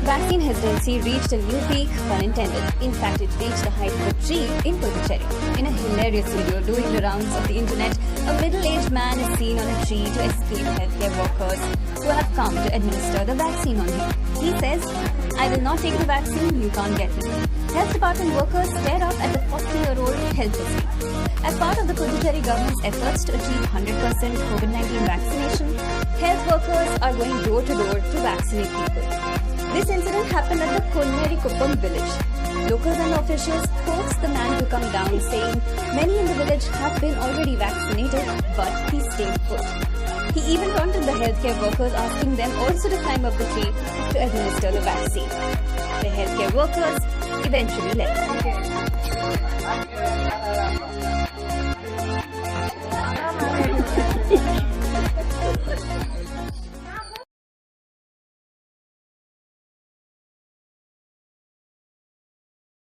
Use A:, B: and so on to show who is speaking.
A: Vaccine hesitancy reached a new peak, pun intended. In fact, it reached the height of a tree in Puducherry. In a hilarious video doing the rounds of the internet, a middle-aged man is seen on a tree to escape healthcare workers who have come to administer the vaccine on him. He says, "I will not take the vaccine, you can't get me." Health department workers stare up at the 40-year-old helplessly. As part of the Puducherry government's efforts to achieve 100% COVID-19 vaccination, health workers are going door to door to vaccinate people. This incident happened at the Khubor village. Locals and officials coaxed the man to come down, saying many in the village have been already vaccinated, but he stayed put. He even taunted the healthcare workers, asking them also to climb up the tree to administer the vaccine. The healthcare workers eventually left.